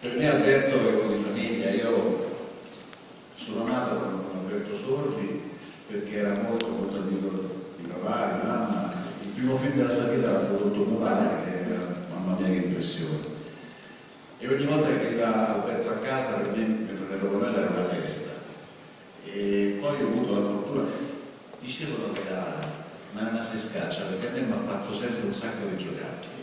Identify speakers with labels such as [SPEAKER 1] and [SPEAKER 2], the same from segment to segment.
[SPEAKER 1] Per me Alberto è uno di famiglia. Io sono nato con Alberto Sordi perché era molto molto amico di papà, di mamma. Il primo film della sua vita l'ha prodotto mio padre, che era, mamma mia che impressione. E ogni volta che veniva Alberto a casa, per me, mio fratello Cornello, era una festa. E poi ho avuto la fortuna, dicevo non regalare, ma è una frescaccia, perché a me mi ha fatto sempre un sacco di giocattoli.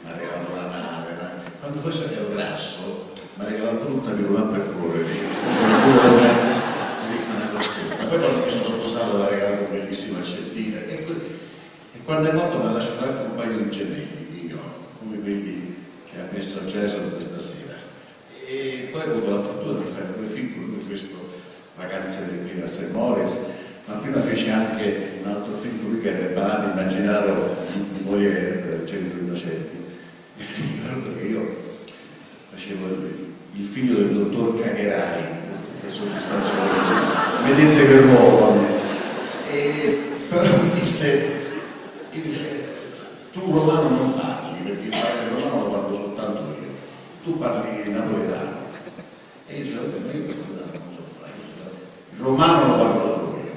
[SPEAKER 1] Mi ha regalato la nave, quando poi ero grasso, mi ha regalato un tavirulano per correre, sono pure da me, mi fa una corsetta. Poi quando mi sono sposato mi ha regalato un bellissimo accendino. E quando è morto mi ha lasciato anche un paio di gemelli, Dio, come quelli che ha messo a Jason questa sera. E poi ho avuto la fortuna di fare 2 film con lui, questo Vacanze qui a St. Moritz, ma prima fece anche un altro film con lui che era Il Banato Immaginario di Molière, per il Genio Innocenti. E mi ricordo che io facevo il figlio del dottor Cagherai, che soddisfazione, vedete che ruolo. Però mi disse, tu romano non parli, perché il romano lo parlo soltanto io, tu parli napoletano. E io dicevo, vabbè, ma io non so fare, il romano lo parlo solo io.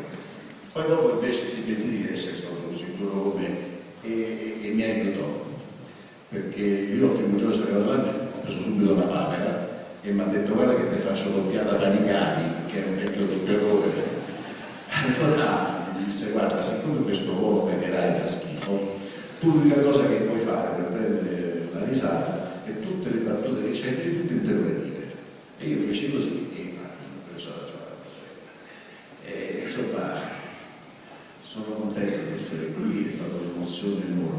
[SPEAKER 1] Poi dopo invece si pentì di essere stato così duro con me e mi aiutò, perché io il primo giorno sono arrivato là, ho preso subito una papera e mi ha detto guarda che ti faccio doppiata Panicani, che è un vecchio doppiatore. Allora mi disse guarda, siccome questo ruolo Cagherai fa schifo, tu l'unica cosa che puoi fare per prendere la risata è tutte le battute che c'è, tutte interrogative. E io feci così e infatti ho preso la giornata. E insomma sono contento di essere qui, è stata un'emozione enorme.